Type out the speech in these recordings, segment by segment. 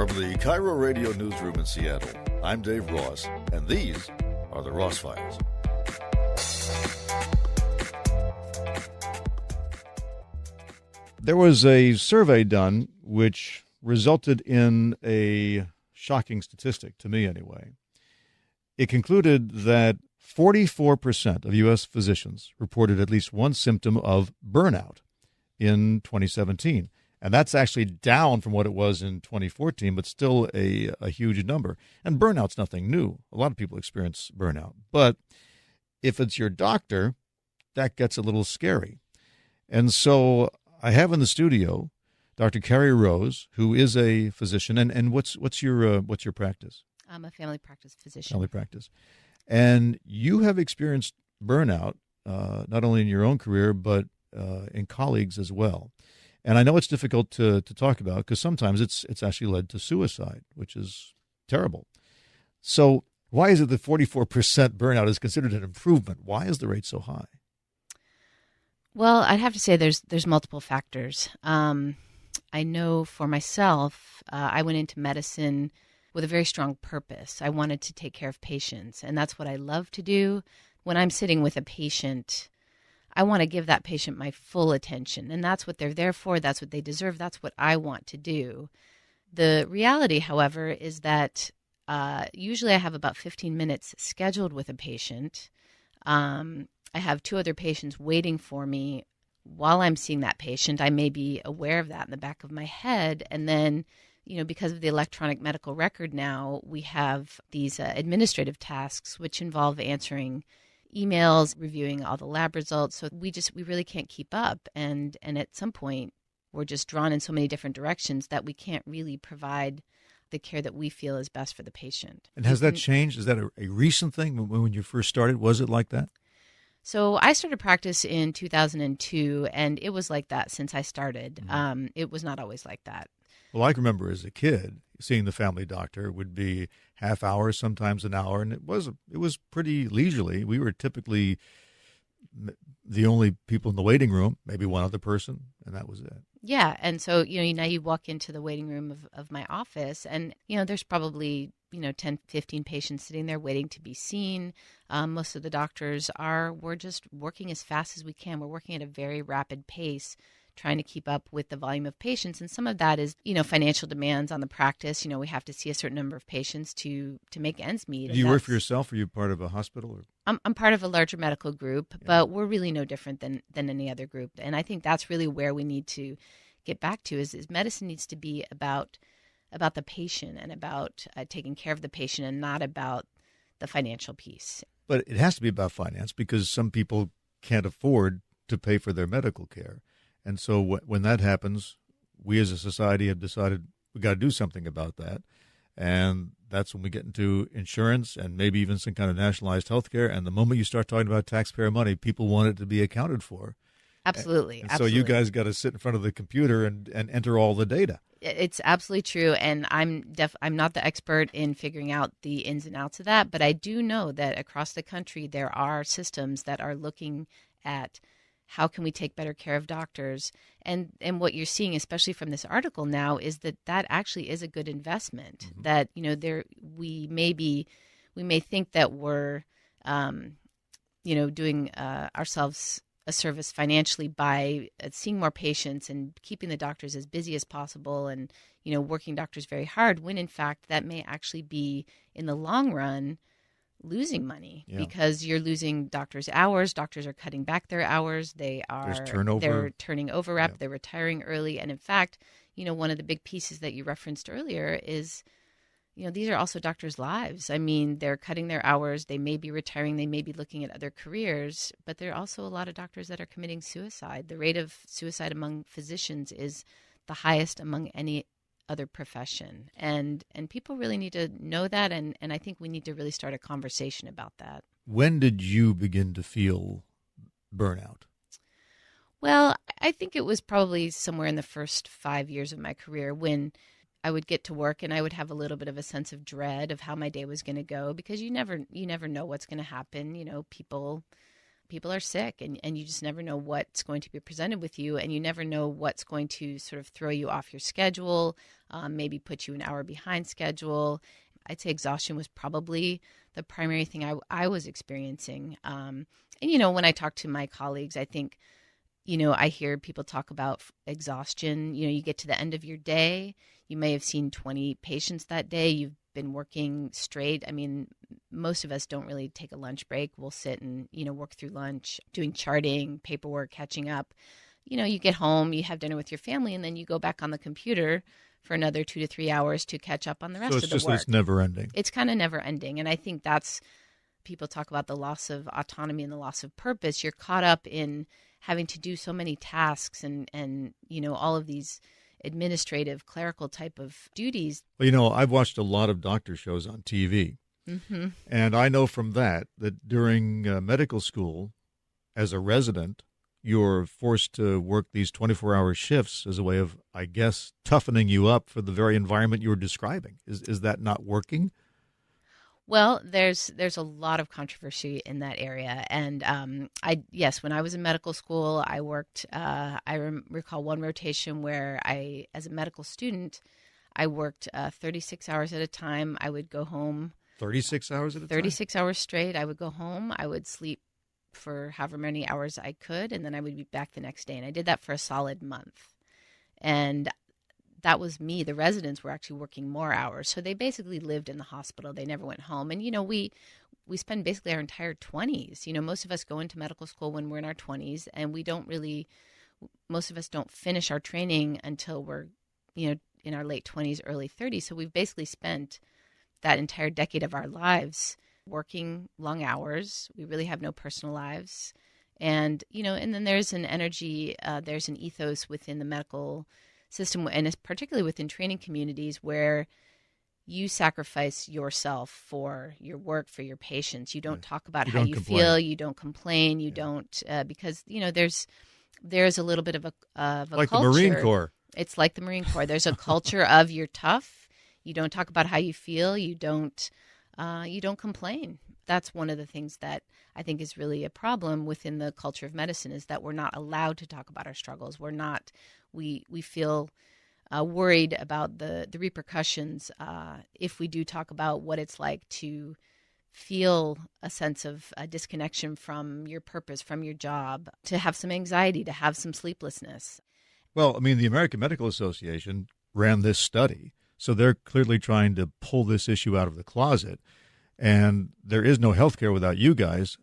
From the KIRO Radio newsroom in Seattle, I'm Dave Ross, and these are the Ross Files. There was a survey done which resulted in a shocking statistic, to me anyway. It concluded that 44% of U.S. physicians reported at least one symptom of burnout in 2017. And that's actually down from what it was in 2014, but still a huge number. And burnout's nothing new. A lot of people experience burnout. But if it's your doctor, that gets a little scary. And so I have in the studio Dr. Carrie Rose, who is a physician. And what's your practice? I'm a family practice physician. Family practice. And you have experienced burnout, not only in your own career, but in colleagues as well. And I know it's difficult to talk about because sometimes it's actually led to suicide, which is terrible. So why is it that 44% burnout is considered an improvement? Why is the rate so high? Well, I'd have to say there's multiple factors. I know for myself, I went into medicine with a very strong purpose. I wanted to take care of patients, and that's what I love to do. When I'm sitting with a patient, I want to give that patient my full attention, and that's what they're there for. That's what they deserve. That's what I want to do. The reality, however, is that usually I have about 15 minutes scheduled with a patient. I have 2 other patients waiting for me while I'm seeing that patient. I may be aware of that in the back of my head, and then because of the electronic medical record now, we have these administrative tasks which involve answering emails, reviewing all the lab results. So we really can't keep up. And at some point, we're just drawn in so many different directions that we can't really provide the care that we feel is best for the patient. And has that changed? Is that a recent thing? When you first started, was it like that? So I started practice in 2002, and it was like that since I started. Mm-hmm. It was not always like that. Well, I can remember as a kid, seeing the family doctor would be half hour, sometimes an hour, and it was pretty leisurely. We were typically the only people in the waiting room, maybe one other person, and that was it. Yeah, and so now you walk into the waiting room of my office, and there's probably 10, 15 patients sitting there waiting to be seen. Most of the doctors we're just working as fast as we can. We're working at a very rapid pace, trying to keep up with the volume of patients. And some of that is, financial demands on the practice. We have to see a certain number of patients to make ends meet. Do you work for yourself? Or are you part of a hospital? Or? I'm part of a larger medical group, but we're really no different than any other group. And I think that's really where we need to get back to is medicine needs to be about the patient and about taking care of the patient and not about the financial piece. But it has to be about finance because some people can't afford to pay for their medical care. And so when that happens, we as a society have decided we got to do something about that. And that's when we get into insurance and maybe even some kind of nationalized health care. And the moment you start talking about taxpayer money, people want it to be accounted for. Absolutely. And so you guys got to sit in front of the computer and enter all the data. It's absolutely true. And I'm not the expert in figuring out the ins and outs of that. But I do know that across the country, there are systems that are looking at how can we take better care of doctors? And what you're seeing, especially from this article now, is that actually is a good investment. Mm-hmm. That we may think that we're doing ourselves a service financially by seeing more patients and keeping the doctors as busy as possible and working doctors very hard. When in fact that may actually be in the long run losing money because you're losing doctors' hours. Doctors are cutting back their hours. There's turnover. They're turning over rep. They're retiring early. And in fact, one of the big pieces that you referenced earlier is, these are also doctors' lives. I mean, they're cutting their hours. They may be retiring. They may be looking at other careers. But there are also a lot of doctors that are committing suicide. The rate of suicide among physicians is the highest among any other profession. And people really need to know that, and I think we need to really start a conversation about that. When did you begin to feel burnout? Well, I think it was probably somewhere in the first 5 years of my career when I would get to work and I would have a little bit of a sense of dread of how my day was going to go because you never know what's going to happen. People people are sick, and you just never know what's going to be presented with you, and you never know what's going to sort of throw you off your schedule, maybe put you an hour behind schedule. I'd say exhaustion was probably the primary thing I was experiencing. And, when I talk to my colleagues, I think, I hear people talk about exhaustion. You get to the end of your day, you may have seen 20 patients that day. You've been working straight. I mean, most of us don't really take a lunch break. We'll sit and, work through lunch, doing charting, paperwork, catching up. You get home, you have dinner with your family, and then you go back on the computer for another 2 to 3 hours to catch up on the rest of the work. So it's just that it's never ending. It's kind of never ending. And I think that's, people talk about the loss of autonomy and the loss of purpose. You're caught up in having to do so many tasks and all of these administrative, clerical type of duties. Well, I've watched a lot of doctor shows on TV. Mm-hmm. And I know from that during medical school, as a resident, you're forced to work these 24-hour shifts as a way of, I guess, toughening you up for the very environment you were describing. Is that not working? Well, there's a lot of controversy in that area, and when I was in medical school, I worked. I recall one rotation where as a medical student, I worked 36 hours at a time. I would go home 36 hours at a time. 36 hours straight. I would go home. I would sleep for however many hours I could, and then I would be back the next day. And I did that for a solid month, and that was me. The residents were actually working more hours. So they basically lived in the hospital. They never went home. And, we spend basically our entire 20s. Most of us go into medical school when we're in our 20s, and most of us don't finish our training until we're, in our late 20s, early 30s. So we've basically spent that entire decade of our lives working long hours. We really have no personal lives. And, and then there's an energy, there's an ethos within the medical system, and it's particularly within training communities, where you sacrifice yourself for your work, for your patients. You don't talk about how you feel. You don't complain. You don't because there's a little bit of a like culture. The Marine Corps. It's like the Marine Corps. There's a culture of you're tough. You don't talk about how you feel. You don't complain. That's one of the things that I think is really a problem within the culture of medicine, is that we're not allowed to talk about our struggles. We feel worried about the repercussions if we do talk about what it's like to feel a sense of disconnection from your purpose, from your job, to have some anxiety, to have some sleeplessness. Well, the American Medical Association ran this study, so they're clearly trying to pull this issue out of the closet. And there is no health care without you guys.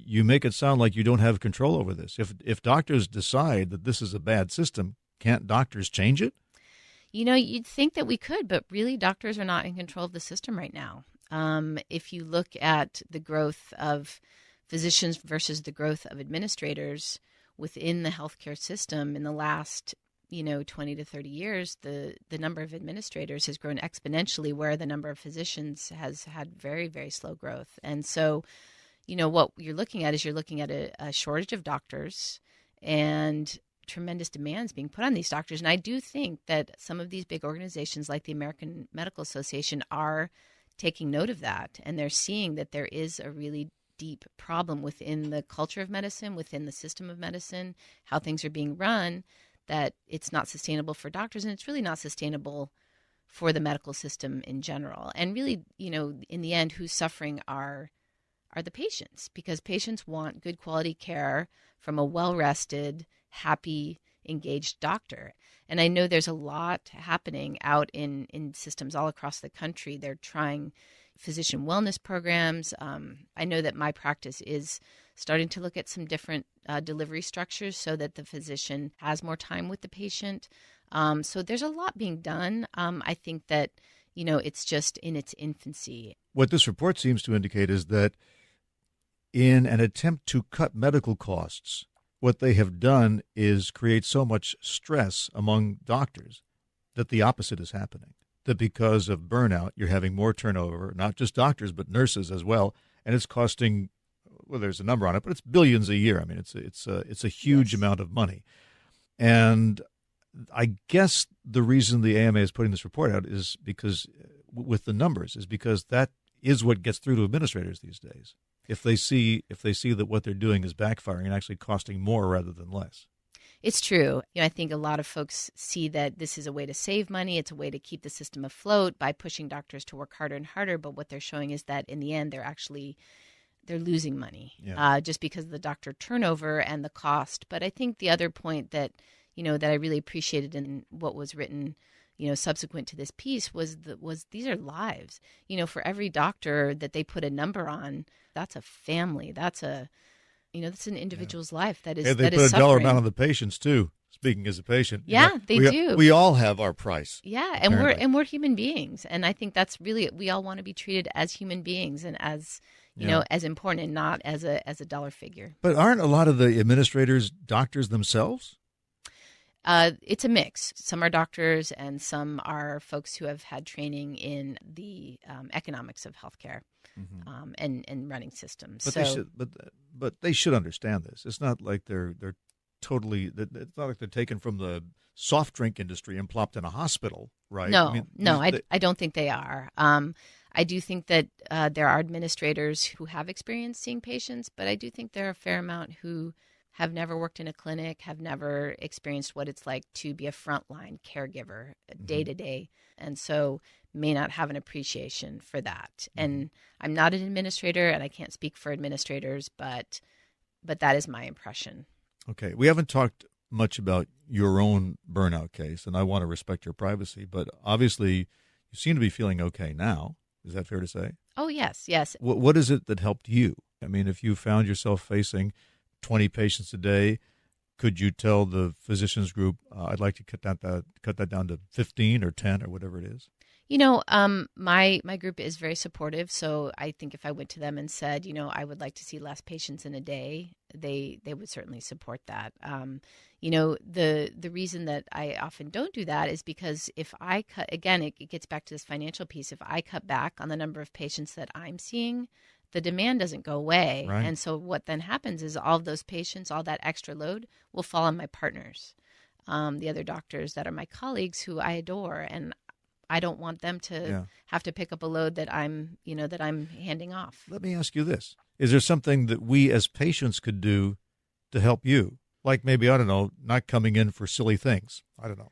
You make it sound like you don't have control over this. If doctors decide that this is a bad system, can't doctors change it? You'd think that we could, but really doctors are not in control of the system right now. If you look at the growth of physicians versus the growth of administrators within the healthcare system in the last 20 to 30 years, the number of administrators has grown exponentially, where the number of physicians has had very, very slow growth. And so, what you're looking at is a shortage of doctors and tremendous demands being put on these doctors. And I do think that some of these big organizations like the American Medical Association are taking note of that. And they're seeing that there is a really deep problem within the culture of medicine, within the system of medicine, how things are being run, that it's not sustainable for doctors, and it's really not sustainable for the medical system in general. And really, in the end, who's suffering are the patients, because patients want good quality care from a well-rested, happy, engaged doctor. And I know there's a lot happening out in systems all across the country. They're trying physician wellness programs. I know that my practice is starting to look at some different delivery structures so that the physician has more time with the patient. So there's a lot being done. I think that, it's just in its infancy. What this report seems to indicate is that in an attempt to cut medical costs, what they have done is create so much stress among doctors that the opposite is happening. That because of burnout, you're having more turnover, not just doctors, but nurses as well. And it's costing, well, there's a number on it, but it's billions a year. It's a huge amount of money. And I guess the reason the AMA is putting this report out is because, with the numbers, is because that is what gets through to administrators these days. if they see that what they're doing is backfiring and actually costing more rather than less. It's true. I think a lot of folks see that this is a way to save money. It's a way to keep the system afloat by pushing doctors to work harder and harder. But what they're showing is that in the end, they're losing money just because of the doctor turnover and the cost. But I think the other point that I really appreciated in what was written, subsequent to this piece was these are lives. For every doctor that they put a number on, that's a family. That's that's an individual's life that is they that put is a dollar suffering. amount on the patients too. Speaking as a patient, Yeah, they do. We all have our price. Yeah, apparently. and we're human beings, and I think that's really, we all want to be treated as human beings and as as important and not as a dollar figure. But aren't a lot of the administrators doctors themselves? It's a mix. Some are doctors, and some are folks who have had training in the economics of healthcare and running systems. But they should understand this. It's not like they're totally. It's not like they're taken from the soft drink industry and plopped in a hospital, right? No, I don't think they are. I do think that there are administrators who have experience seeing patients, but I do think there are a fair amount who have never worked in a clinic, have never experienced what it's like to be a frontline caregiver day to day, and so may not have an appreciation for that. And I'm not an administrator, and I can't speak for administrators, but that is my impression. Okay, we haven't talked much about your own burnout case, and I want to respect your privacy, but obviously you seem to be feeling okay now. Is that fair to say? Oh, yes. What is it that helped you? I mean, if you found yourself facing 20 patients a day, could you tell the physicians group, I'd like to cut that down to 15 or 10 or whatever it is? My group is very supportive. So I think if I went to them and said, I would like to see less patients in a day, they would certainly support that. The reason that I often don't do that is because if I cut, again, it gets back to this financial piece. If I cut back on the number of patients that I'm seeing, the demand doesn't go away. Right. And so what then happens is all of those patients, all that extra load will fall on my partners, the other doctors that are my colleagues who I adore. And I don't want them to have to pick up a load that I'm handing off. Let me ask you this. Is there something that we as patients could do to help you? Like maybe, I don't know, not coming in for silly things. I don't know.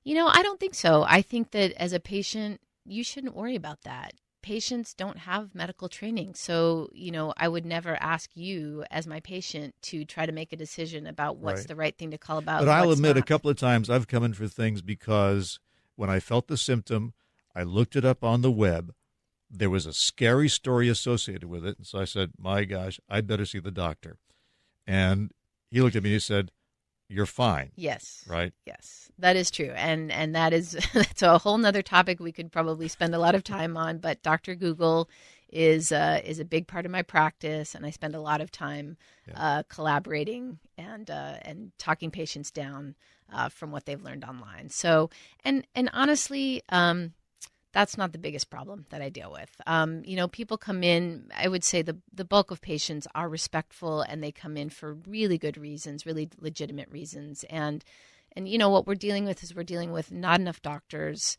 I don't think so. I think that as a patient, you shouldn't worry about that. Patients don't have medical training. So, I would never ask you as my patient to try to make a decision about what's the right thing to call about. But I'll admit a couple of times I've come in for things because when I felt the symptom, I looked it up on the web. There was a scary story associated with it. And so I said, my gosh, I'd better see the doctor. And he looked at me and he said, you're fine. Yes. Right? Yes, that is true. And that's a whole nother topic we could probably spend a lot of time on. But Dr. Google is a big part of my practice. And I spend a lot of time collaborating and talking patients down from what they've learned online. So, and honestly, that's not the biggest problem that I deal with. People come in, I would say the bulk of patients are respectful and they come in for really good reasons, really legitimate reasons. And what we're dealing with is we're dealing with not enough doctors.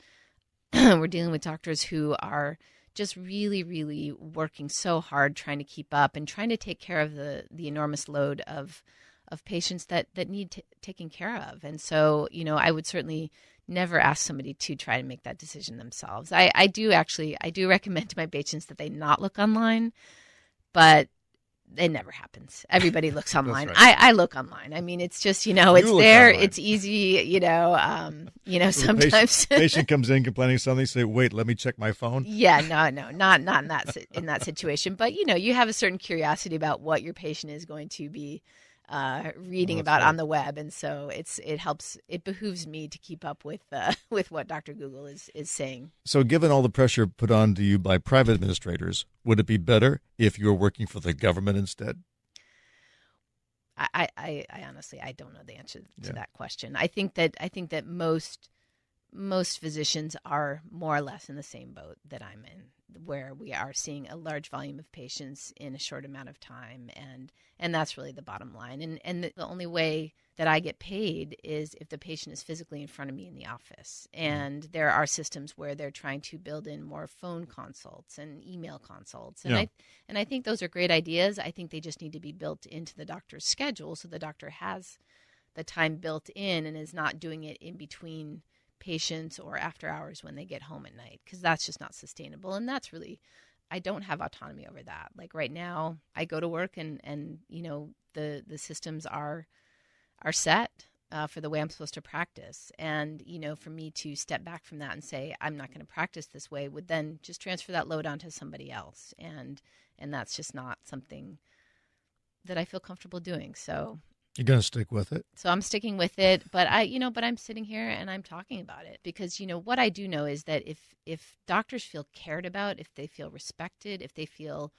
We're dealing with doctors who are just really, really working so hard trying to keep up and trying to take care of the enormous load of patients that need taken care of. And so, I would certainly never ask somebody to try to make that decision themselves. I do recommend to my patients that they not look online, but it never happens. Everybody looks online. Right. I look online. I mean, it's just, it's there. Online. It's easy, sometimes. Patient comes in complaining something, say, wait, let me check my phone. Yeah, no, not in that situation. But, you have a certain curiosity about what your patient is going to be reading about on the web, and so it behooves me to keep up with what Dr. Google is saying. So given all the pressure put on to you by private administrators, would it be better if you were working for the government instead? I honestly, I don't know the answer to that question. I think that most physicians are more or less in the same boat that I'm in. where we are seeing a large volume of patients in a short amount of time. And that's really the bottom line. And the only way that I get paid is if the patient is physically in front of me in the office. And there are systems where they're trying to build in more phone consults and email consults. And I think those are great ideas. I think they just need to be built into the doctor's schedule so the doctor has the time built in and is not doing it in between patients or after hours when they get home at night, because that's just not sustainable. And that's really, I don't have autonomy over that. Like right now, I go to work and the systems are set for the way I'm supposed to practice. And, for me to step back from that and say, I'm not going to practice this way would then just transfer that load onto somebody else. And that's just not something that I feel comfortable doing. So you're going to stick with it. So I'm sticking with it, but I'm sitting here and I'm talking about it because, what I do know is that if doctors feel cared about, if they feel respected, if they feel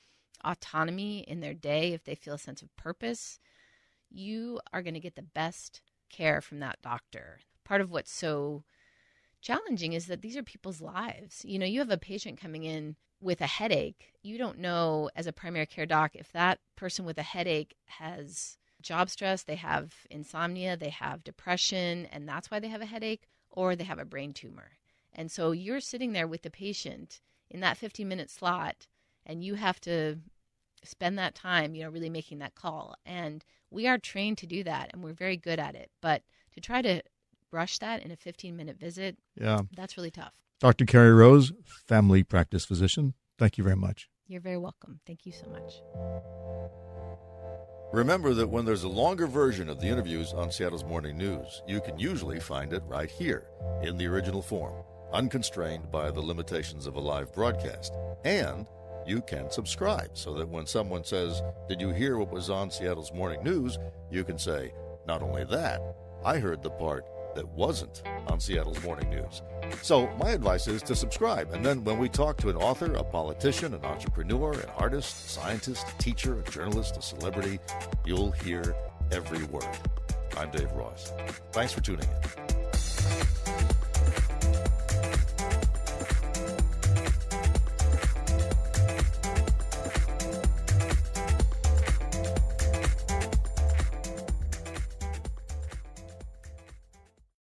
autonomy in their day, if they feel a sense of purpose, you are going to get the best care from that doctor. Part of what's so challenging is that these are people's lives. You have a patient coming in with a headache. You don't know as a primary care doc if that person with a headache has job stress, they have insomnia, they have depression, and that's why they have a headache, or they have a brain tumor. And so you're sitting there with the patient in that 15-minute slot, and you have to spend that time, really making that call. And we are trained to do that, and we're very good at it. But to try to rush that in a 15-minute visit, that's really tough. Dr. Carrie Rose, family practice physician, thank you very much. You're very welcome. Thank you so much. Remember that when there's a longer version of the interviews on Seattle's Morning News, you can usually find it right here in the original form, unconstrained by the limitations of a live broadcast. And you can subscribe so that when someone says, "Did you hear what was on Seattle's Morning News?" you can say, "Not only that, I heard the part that wasn't on Seattle's Morning News." So my advice is to subscribe. And then when we talk to an author, a politician, an entrepreneur, an artist, a scientist, a teacher, a journalist, a celebrity, you'll hear every word. I'm Dave Ross. Thanks for tuning in.